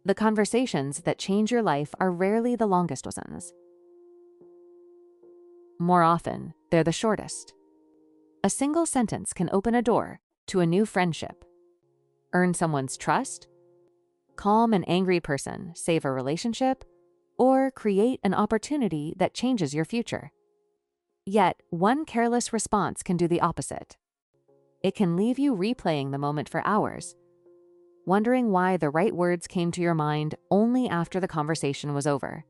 The conversations that change your life are rarely the longest ones. More often, they're the shortest. A single sentence can open a door to a new friendship, earn someone's trust, calm an angry person, save a relationship, or create an opportunity that changes your future. Yet, one careless response can do the opposite. It can leave you replaying the moment for hours, wondering why the right words came to your mind only after the conversation was over.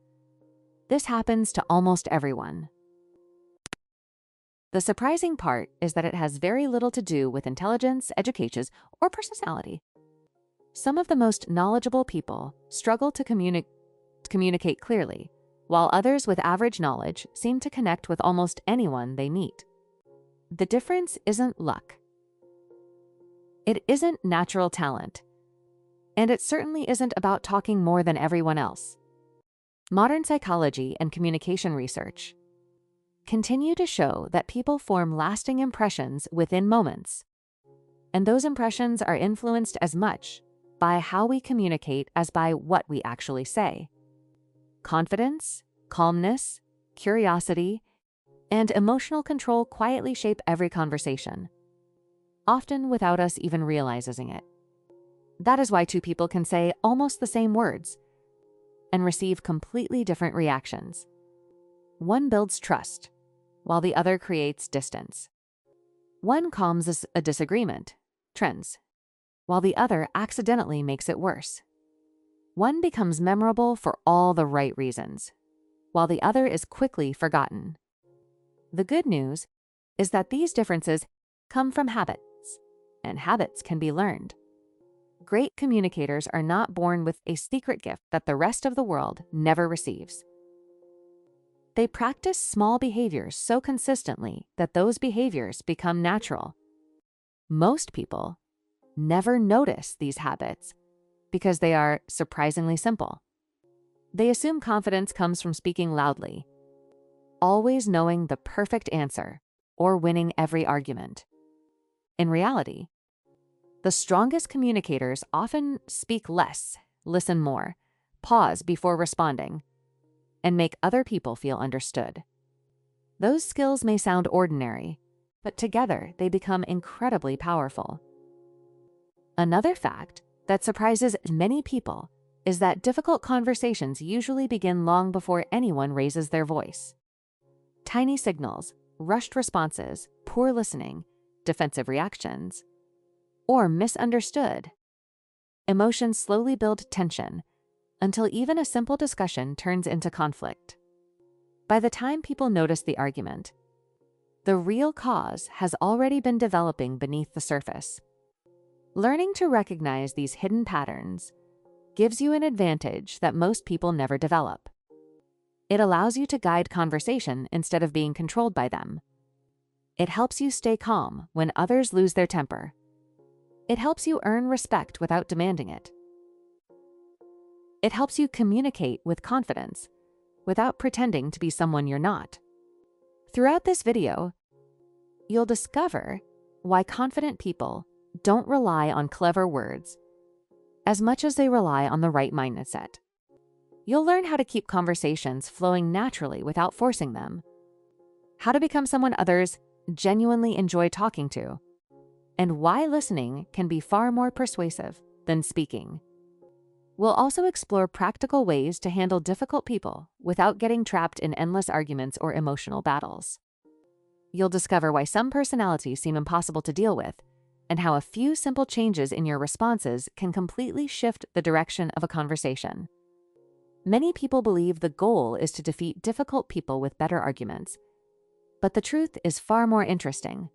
This happens to almost everyone. The surprising part is that it has very little to do with intelligence, education, or personality. Some of the most knowledgeable people struggle to communicate clearly, while others with average knowledge seem to connect with almost anyone they meet. The difference isn't luck. It isn't natural talent. And it certainly isn't about talking more than everyone else. Modern psychology and communication research continue to show that people form lasting impressions within moments. And those impressions are influenced as much by how we communicate as by what we actually say. Confidence, calmness, curiosity, and emotional control quietly shape every conversation, often without us even realizing it. That is why two people can say almost the same words and receive completely different reactions. One builds trust, while the other creates distance. One calms a disagreement, trends, while the other accidentally makes it worse. One becomes memorable for all the right reasons, while the other is quickly forgotten. The good news is that these differences come from habits, and habits can be learned. Great communicators are not born with a secret gift that the rest of the world never receives. They practice small behaviors so consistently that those behaviors become natural. Most people never notice these habits because they are surprisingly simple. They assume confidence comes from speaking loudly, always knowing the perfect answer, or winning every argument. In reality, the strongest communicators often speak less, listen more, pause before responding, and make other people feel understood. Those skills may sound ordinary, but together they become incredibly powerful. Another fact that surprises many people is that difficult conversations usually begin long before anyone raises their voice. Tiny signals, rushed responses, poor listening, defensive reactions, or misunderstood emotions slowly build tension until even a simple discussion turns into conflict. By the time people notice the argument, the real cause has already been developing beneath the surface. Learning to recognize these hidden patterns gives you an advantage that most people never develop. It allows you to guide conversation instead of being controlled by them. It helps you stay calm when others lose their temper. It helps you earn respect without demanding it. It helps you communicate with confidence without pretending to be someone you're not. Throughout this video, you'll discover why confident people don't rely on clever words as much as they rely on the right mindset. You'll learn how to keep conversations flowing naturally without forcing them, how to become someone others genuinely enjoy talking to, and why listening can be far more persuasive than speaking. We'll also explore practical ways to handle difficult people without getting trapped in endless arguments or emotional battles. You'll discover why some personalities seem impossible to deal with, and how a few simple changes in your responses can completely shift the direction of a conversation. Many people believe the goal is to defeat difficult people with better arguments, but the truth is far more interesting.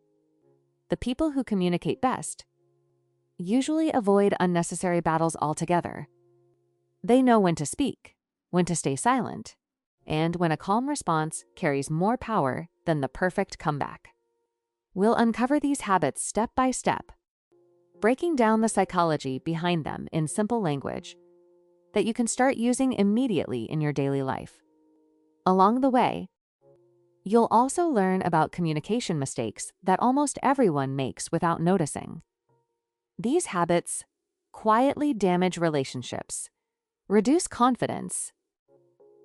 The people who communicate best usually avoid unnecessary battles altogether. They know when to speak, when to stay silent, and when a calm response carries more power than the perfect comeback. We'll uncover these habits step by step, breaking down the psychology behind them in simple language that you can start using immediately in your daily life. Along the way, you'll also learn about communication mistakes that almost everyone makes without noticing. These habits quietly damage relationships reduce confidence,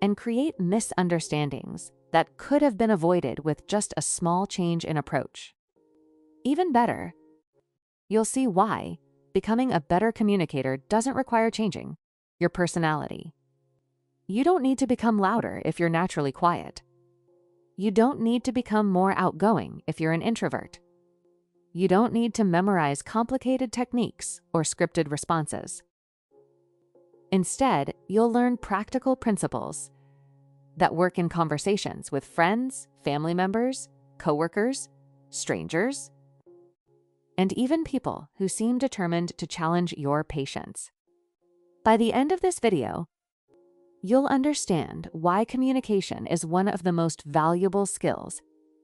and create misunderstandings that could have been avoided with just a small change in approach. Even better, you'll see why becoming a better communicator doesn't require changing your personality. You don't need to become louder if you're naturally quiet. You don't need to become more outgoing if you're an introvert. You don't need to memorize complicated techniques or scripted responses. Instead, you'll learn practical principles that work in conversations with friends, family members, coworkers, strangers, and even people who seem determined to challenge your patience. By the end of this video, you'll understand why communication is one of the most valuable skills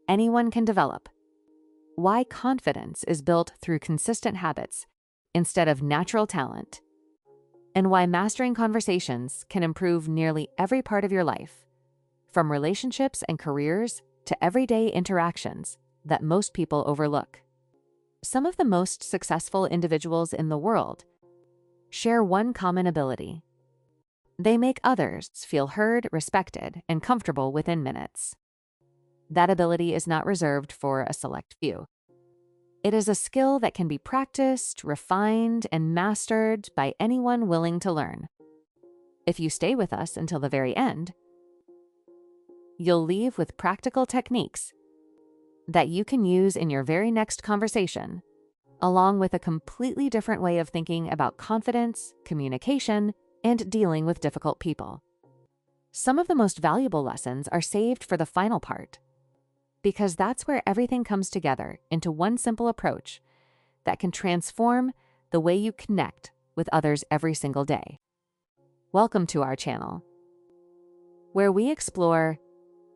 anyone can develop, why confidence is built through consistent habits instead of natural talent, and why mastering conversations can improve nearly every part of your life, from relationships and careers to everyday interactions that most people overlook. Some of the most successful individuals in the world share one common ability. They make others feel heard, respected, and comfortable within minutes. That ability is not reserved for a select few. It is a skill that can be practiced, refined, and mastered by anyone willing to learn. If you stay with us until the very end, you'll leave with practical techniques that you can use in your very next conversation, along with a completely different way of thinking about confidence, communication, and dealing with difficult people. Some of the most valuable lessons are saved for the final part, because that's where everything comes together into one simple approach that can transform the way you connect with others every single day. Welcome to our channel, where we explore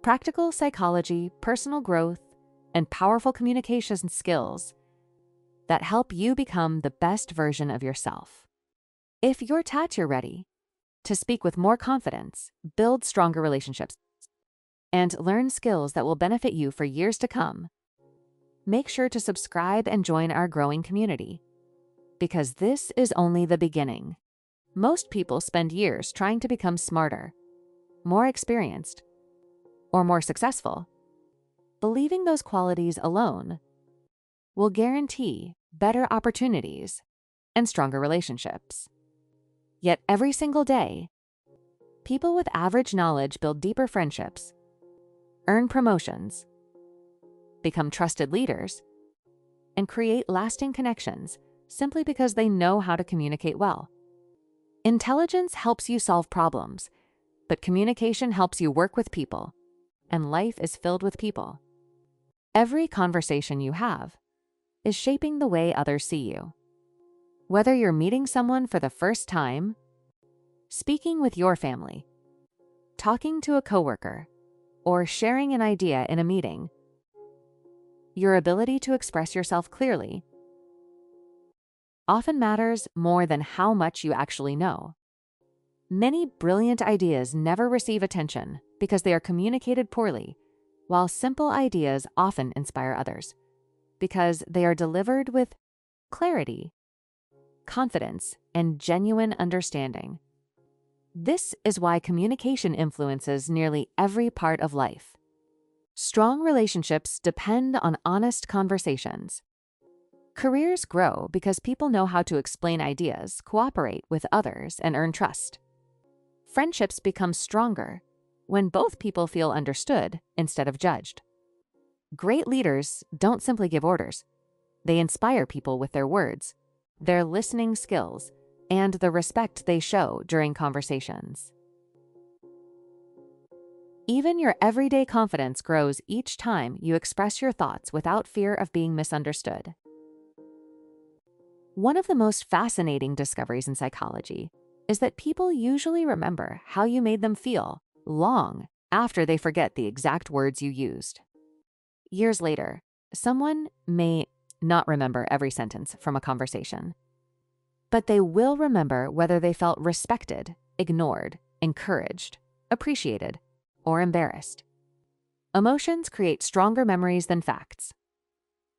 practical psychology, personal growth, and powerful communication skills that help you become the best version of yourself. If you're ready to speak with more confidence, build stronger relationships, and learn skills that will benefit you for years to come, make sure to subscribe and join our growing community, because this is only the beginning. Most people spend years trying to become smarter, more experienced, or more successful, believing those qualities alone will guarantee better opportunities and stronger relationships. Yet every single day, people with average knowledge build deeper friendships, earn promotions, become trusted leaders, and create lasting connections simply because they know how to communicate well. Intelligence helps you solve problems, but communication helps you work with people, and life is filled with people. Every conversation you have is shaping the way others see you. Whether you're meeting someone for the first time, speaking with your family, talking to a coworker, or sharing an idea in a meeting, your ability to express yourself clearly often matters more than how much you actually know. Many brilliant ideas never receive attention because they are communicated poorly, while simple ideas often inspire others because they are delivered with clarity, confidence, and genuine understanding. This is why communication influences nearly every part of life. Strong relationships depend on honest conversations. Careers grow because people know how to explain ideas, cooperate with others, and earn trust. Friendships become stronger when both people feel understood instead of judged. Great leaders don't simply give orders. They inspire people with their words, their listening skills, and the respect they show during conversations. Even your everyday confidence grows each time you express your thoughts without fear of being misunderstood. One of the most fascinating discoveries in psychology is that people usually remember how you made them feel long after they forget the exact words you used. Years later, someone may not remember every sentence from a conversation, but they will remember whether they felt respected, ignored, encouraged, appreciated, or embarrassed. Emotions create stronger memories than facts.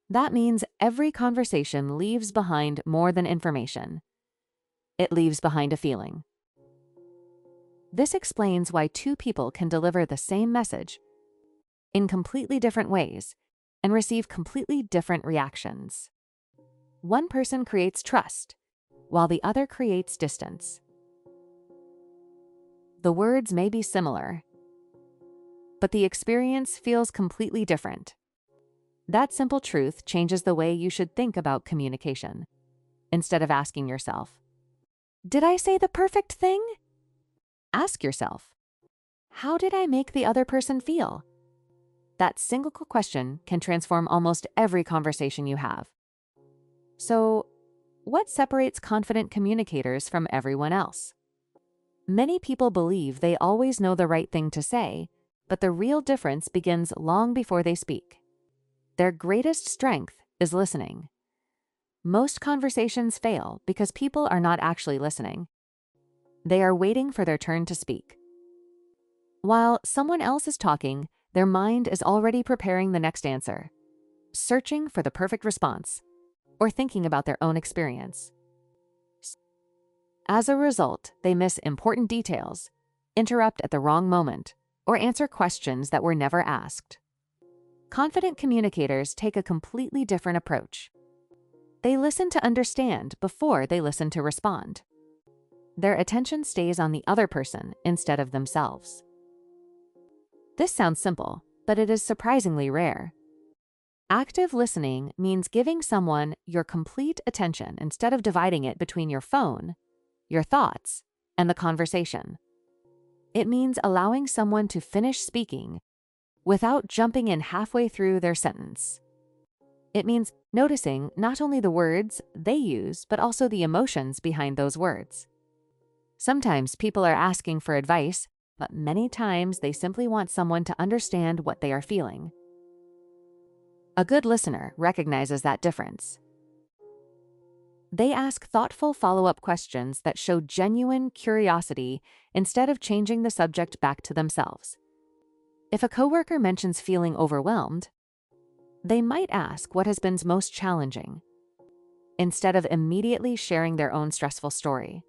That means every conversation leaves behind more than information. It leaves behind a feeling. This explains why two people can deliver the same message in completely different ways and receive completely different reactions. One person creates trust, while the other creates distance. The words may be similar, but the experience feels completely different. That simple truth changes the way you should think about communication. Instead of asking yourself, "Did I say the perfect thing?" Ask yourself, "How did I make the other person feel?" That single question can transform almost every conversation you have. So, what separates confident communicators from everyone else? Many people believe they always know the right thing to say, but the real difference begins long before they speak. Their greatest strength is listening. Most conversations fail because people are not actually listening. They are waiting for their turn to speak. While someone else is talking, their mind is already preparing the next answer, searching for the perfect response, or thinking about their own experience. As a result, they miss important details, interrupt at the wrong moment, or answer questions that were never asked. Confident communicators take a completely different approach. They listen to understand before they listen to respond. Their attention stays on the other person instead of themselves. This sounds simple, but it is surprisingly rare. Active listening means giving someone your complete attention instead of dividing it between your phone, your thoughts, and the conversation. It means allowing someone to finish speaking without jumping in halfway through their sentence. It means noticing not only the words they use, but also the emotions behind those words. Sometimes people are asking for advice, but many times they simply want someone to understand what they are feeling. A good listener recognizes that difference. They ask thoughtful follow-up questions that show genuine curiosity instead of changing the subject back to themselves. If a coworker mentions feeling overwhelmed, they might ask what has been most challenging, instead of immediately sharing their own stressful story.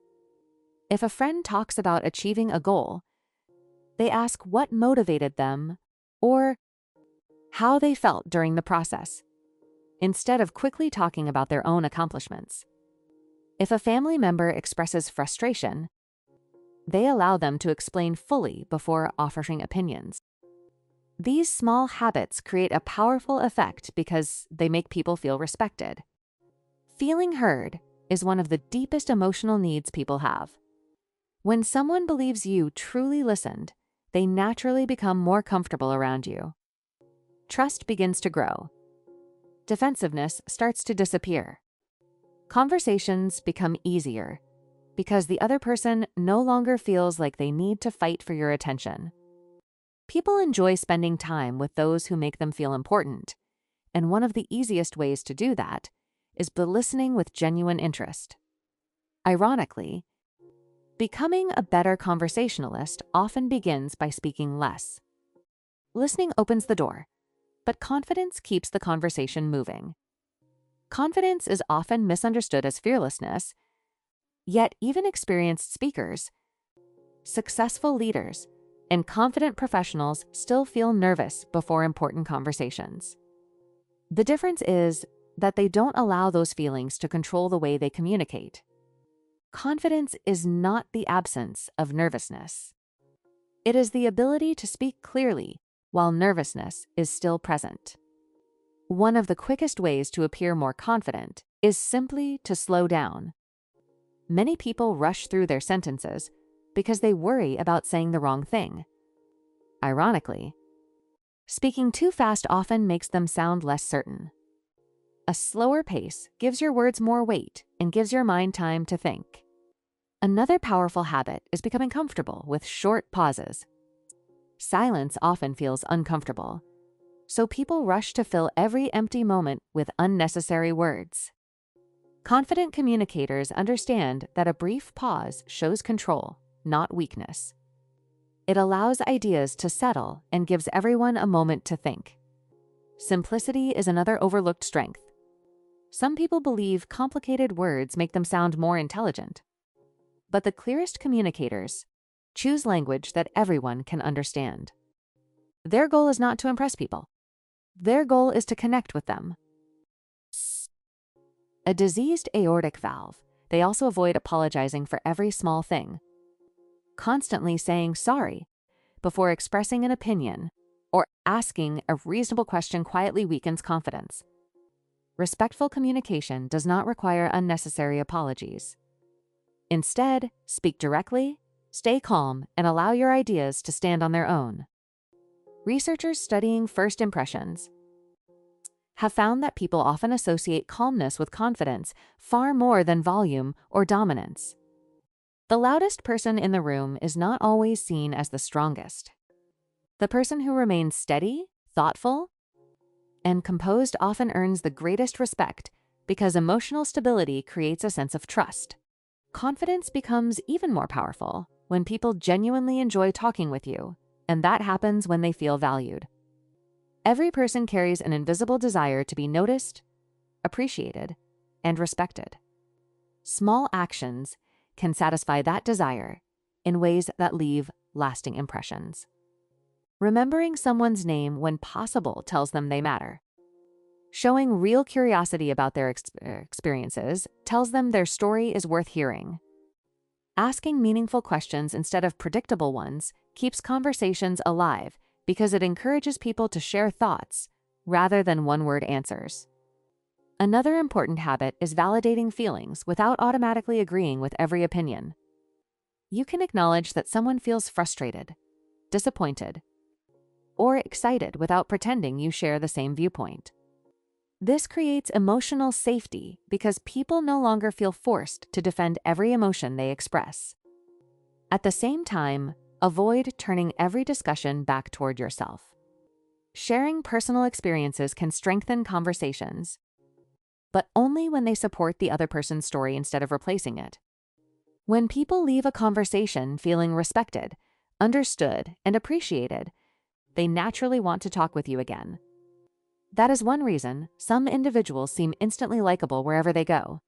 If a friend talks about achieving a goal, they ask what motivated them or how they felt during the process, instead of quickly talking about their own accomplishments. If a family member expresses frustration, they allow them to explain fully before offering opinions. These small habits create a powerful effect because they make people feel respected. Feeling heard is one of the deepest emotional needs people have. When someone believes you truly listened, they naturally become more comfortable around you. Trust begins to grow. Defensiveness starts to disappear. Conversations become easier because the other person no longer feels like they need to fight for your attention. People enjoy spending time with those who make them feel important, and one of the easiest ways to do that is by listening with genuine interest. Ironically, becoming a better conversationalist often begins by speaking less. Listening opens the door, but confidence keeps the conversation moving. Confidence is often misunderstood as fearlessness, yet even experienced speakers, successful leaders, and confident professionals still feel nervous before important conversations. The difference is that they don't allow those feelings to control the way they communicate. Confidence is not the absence of nervousness. It is the ability to speak clearly while nervousness is still present. One of the quickest ways to appear more confident is simply to slow down. Many people rush through their sentences because they worry about saying the wrong thing. Ironically, speaking too fast often makes them sound less certain. A slower pace gives your words more weight and gives your mind time to think. Another powerful habit is becoming comfortable with short pauses. Silence often feels uncomfortable, so people rush to fill every empty moment with unnecessary words. Confident communicators understand that a brief pause shows control, not weakness. It allows ideas to settle and gives everyone a moment to think. Simplicity is another overlooked strength. Some people believe complicated words make them sound more intelligent. But the clearest communicators choose language that everyone can understand. Their goal is not to impress people. Their goal is to connect with them. A diseased aortic valve. They also avoid apologizing for every small thing. Constantly saying sorry before expressing an opinion or asking a reasonable question quietly weakens confidence. Respectful communication does not require unnecessary apologies. Instead, speak directly, stay calm, and allow your ideas to stand on their own. Researchers studying first impressions have found that people often associate calmness with confidence far more than volume or dominance. The loudest person in the room is not always seen as the strongest. The person who remains steady, thoughtful, and composed often earns the greatest respect because emotional stability creates a sense of trust. Confidence becomes even more powerful when people genuinely enjoy talking with you, and that happens when they feel valued. Every person carries an invisible desire to be noticed, appreciated, and respected. Small actions can satisfy that desire in ways that leave lasting impressions. Remembering someone's name when possible tells them they matter. Showing real curiosity about their experiences tells them their story is worth hearing. Asking meaningful questions instead of predictable ones keeps conversations alive because it encourages people to share thoughts rather than one-word answers. Another important habit is validating feelings without automatically agreeing with every opinion. You can acknowledge that someone feels frustrated, disappointed, or excited without pretending you share the same viewpoint. This creates emotional safety because people no longer feel forced to defend every emotion they express. At the same time, avoid turning every discussion back toward yourself. Sharing personal experiences can strengthen conversations, but only when they support the other person's story instead of replacing it. When people leave a conversation feeling respected, understood, and appreciated, they naturally want to talk with you again. That is one reason some individuals seem instantly likable wherever they go.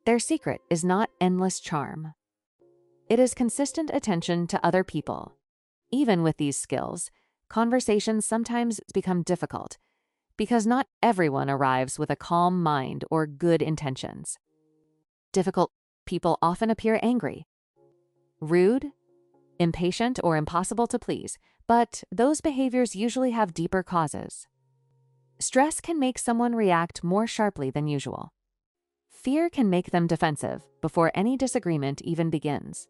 Their secret is not endless charm. It is consistent attention to other people. Even with these skills, conversations sometimes become difficult because not everyone arrives with a calm mind or good intentions. Difficult people often appear angry, rude, impatient, or impossible to please, but those behaviors usually have deeper causes. Stress can make someone react more sharply than usual. Fear can make them defensive before any disagreement even begins.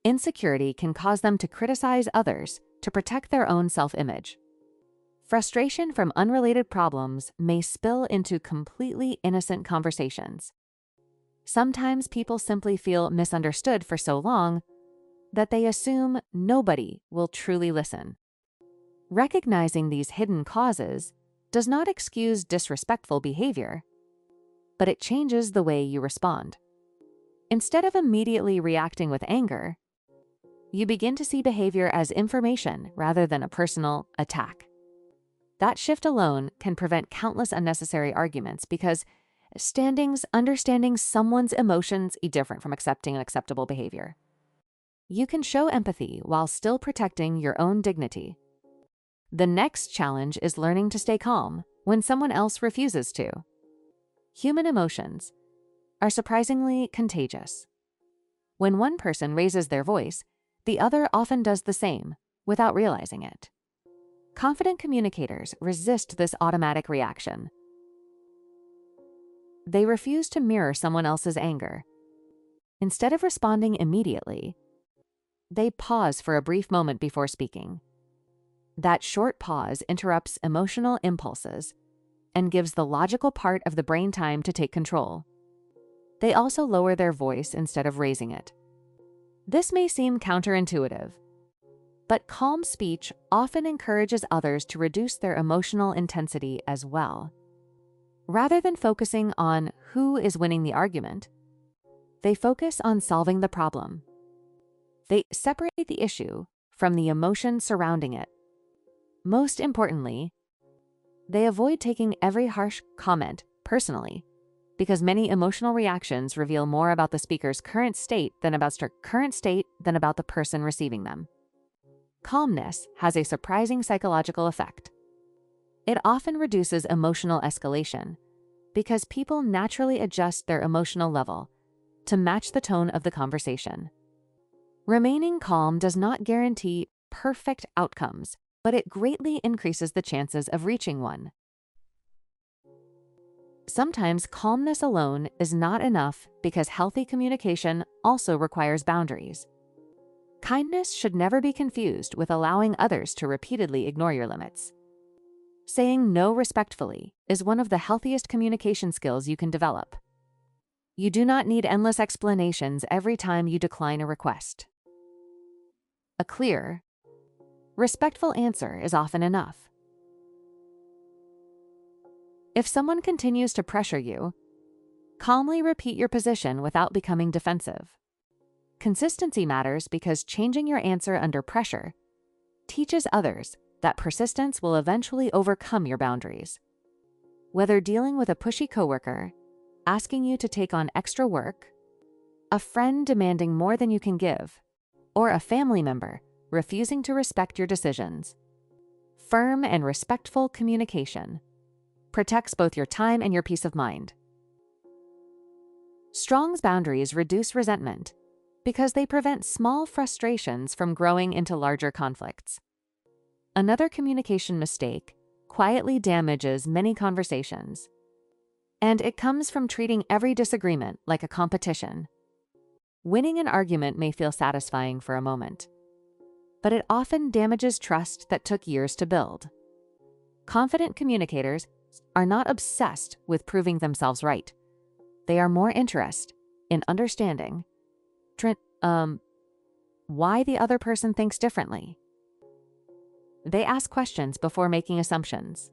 Insecurity can cause them to criticize others to protect their own self-image. Frustration from unrelated problems may spill into completely innocent conversations. Sometimes people simply feel misunderstood for so long that they assume nobody will truly listen. Recognizing these hidden causes does not excuse disrespectful behavior, but it changes the way you respond. Instead of immediately reacting with anger, you begin to see behavior as information rather than a personal attack. That shift alone can prevent countless unnecessary arguments because understanding someone's emotions is different from accepting unacceptable behavior. You can show empathy while still protecting your own dignity. The next challenge is learning to stay calm when someone else refuses to. Human emotions are surprisingly contagious. When one person raises their voice, the other often does the same without realizing it. Confident communicators resist this automatic reaction. They refuse to mirror someone else's anger. Instead of responding immediately, they pause for a brief moment before speaking. That short pause interrupts emotional impulses and gives the logical part of the brain time to take control. They also lower their voice instead of raising it. This may seem counterintuitive, but calm speech often encourages others to reduce their emotional intensity as well. Rather than focusing on who is winning the argument, they focus on solving the problem. They separate the issue from the emotion surrounding it. Most importantly, they avoid taking every harsh comment personally because many emotional reactions reveal more about the speaker's current state than about the person receiving them. Calmness has a surprising psychological effect. It often reduces emotional escalation because people naturally adjust their emotional level to match the tone of the conversation. Remaining calm does not guarantee perfect outcomes, but it greatly increases the chances of reaching one. Sometimes calmness alone is not enough because healthy communication also requires boundaries. Kindness should never be confused with allowing others to repeatedly ignore your limits. Saying no respectfully is one of the healthiest communication skills you can develop. You do not need endless explanations every time you decline a request. A clear, respectful answer is often enough. If someone continues to pressure you, calmly repeat your position without becoming defensive. Consistency matters because changing your answer under pressure teaches others that persistence will eventually overcome your boundaries. Whether dealing with a pushy coworker, asking you to take on extra work, a friend demanding more than you can give, or a family member refusing to respect your decisions, firm and respectful communication protects both your time and your peace of mind. Strong boundaries reduce resentment because they prevent small frustrations from growing into larger conflicts. Another communication mistake quietly damages many conversations, and it comes from treating every disagreement like a competition. Winning an argument may feel satisfying for a moment, but it often damages trust that took years to build. Confident communicators are not obsessed with proving themselves right. They are more interested in understanding why the other person thinks differently. They ask questions before making assumptions.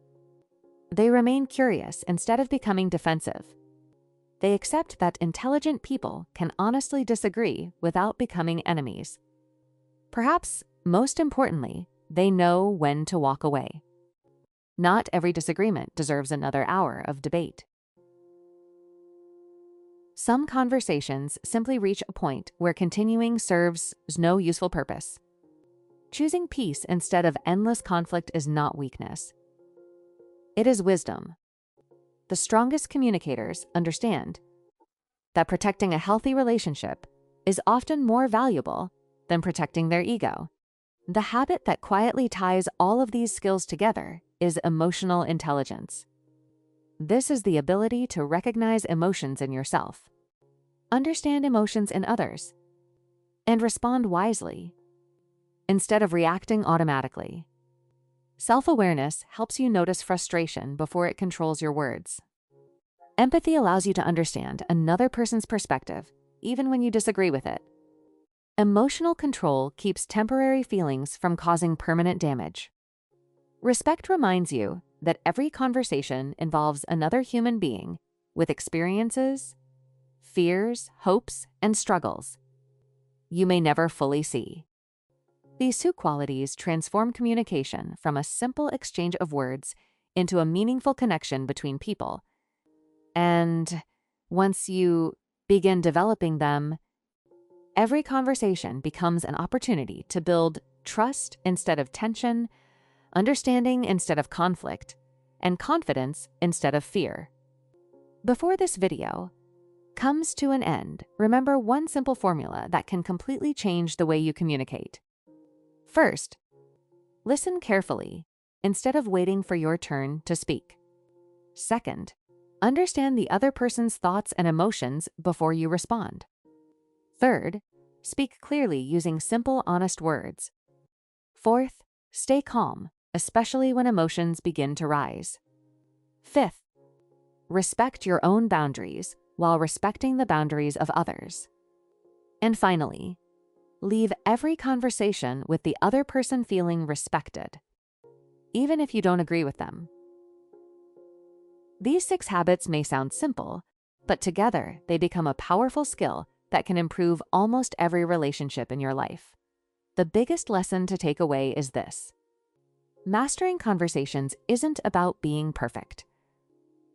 They remain curious instead of becoming defensive. They accept that intelligent people can honestly disagree without becoming enemies. Perhaps most importantly, they know when to walk away. Not every disagreement deserves another hour of debate. Some conversations simply reach a point where continuing serves no useful purpose. Choosing peace instead of endless conflict is not weakness. It is wisdom. The strongest communicators understand that protecting a healthy relationship is often more valuable than protecting their ego. The habit that quietly ties all of these skills together is emotional intelligence. This is the ability to recognize emotions in yourself, understand emotions in others, and respond wisely instead of reacting automatically. Self-awareness helps you notice frustration before it controls your words. Empathy allows you to understand another person's perspective, even when you disagree with it. Emotional control keeps temporary feelings from causing permanent damage. Respect reminds you that every conversation involves another human being with experiences, fears, hopes, and struggles you may never fully see. These two qualities transform communication from a simple exchange of words into a meaningful connection between people. And once you begin developing them, every conversation becomes an opportunity to build trust instead of tension, understanding instead of conflict, and confidence instead of fear. Before this video comes to an end, remember one simple formula that can completely change the way you communicate. First, listen carefully instead of waiting for your turn to speak. Second, understand the other person's thoughts and emotions before you respond. Third, speak clearly using simple, honest words. Fourth, stay calm, especially when emotions begin to rise. Fifth, respect your own boundaries while respecting the boundaries of others. And finally, leave every conversation with the other person feeling respected, even if you don't agree with them. These 6 habits may sound simple, but together they become a powerful skill that can improve almost every relationship in your life. The biggest lesson to take away is this: mastering conversations isn't about being perfect.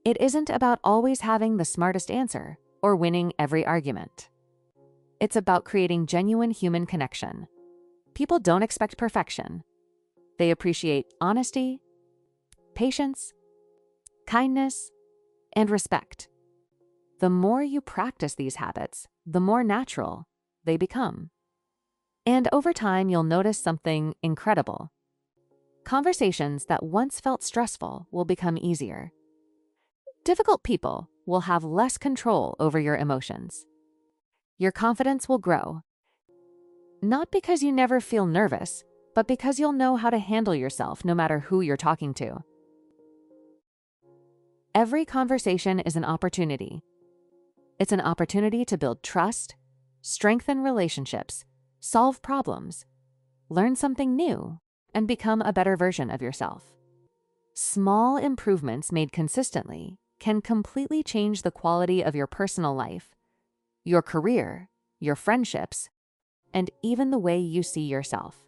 It isn't about always having the smartest answer or winning every argument. It's about creating genuine human connection. People don't expect perfection. They appreciate honesty, patience, kindness, and respect. The more you practice these habits, the more natural they become. And over time, you'll notice something incredible. Conversations that once felt stressful will become easier. Difficult people will have less control over your emotions. Your confidence will grow, not because you never feel nervous, but because you'll know how to handle yourself no matter who you're talking to. Every conversation is an opportunity. It's an opportunity to build trust, strengthen relationships, solve problems, learn something new, and become a better version of yourself. Small improvements made consistently can completely change the quality of your personal life, your career, your friendships, and even the way you see yourself.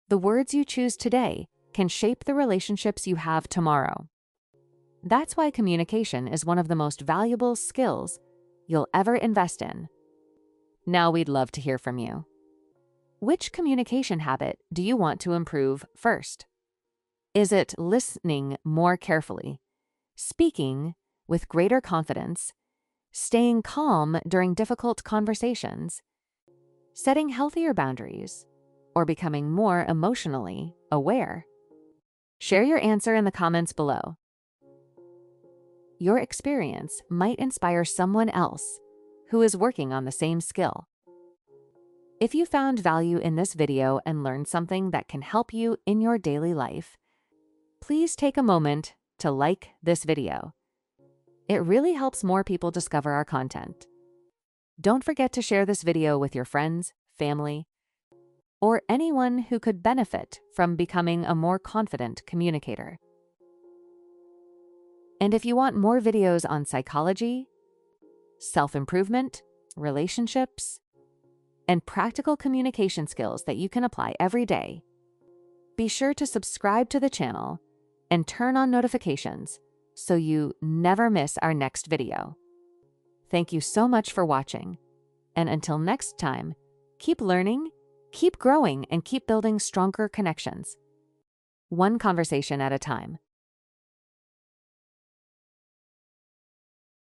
The words you choose today can shape the relationships you have tomorrow. That's why communication is one of the most valuable skills you'll ever invest in. Now we'd love to hear from you. Which communication habit do you want to improve first? Is it listening more carefully, speaking with greater confidence, staying calm during difficult conversations, setting healthier boundaries, or becoming more emotionally aware? Share your answer in the comments below. Your experience might inspire someone else who is working on the same skill. If you found value in this video and learned something that can help you in your daily life, please take a moment to like this video. It really helps more people discover our content. Don't forget to share this video with your friends, family, or anyone who could benefit from becoming a more confident communicator. And if you want more videos on psychology, self-improvement, relationships, and practical communication skills that you can apply every day, be sure to subscribe to the channel and turn on notifications so you never miss our next video. Thank you so much for watching, and until next time, keep learning, keep growing, and keep building stronger connections, one conversation at a time.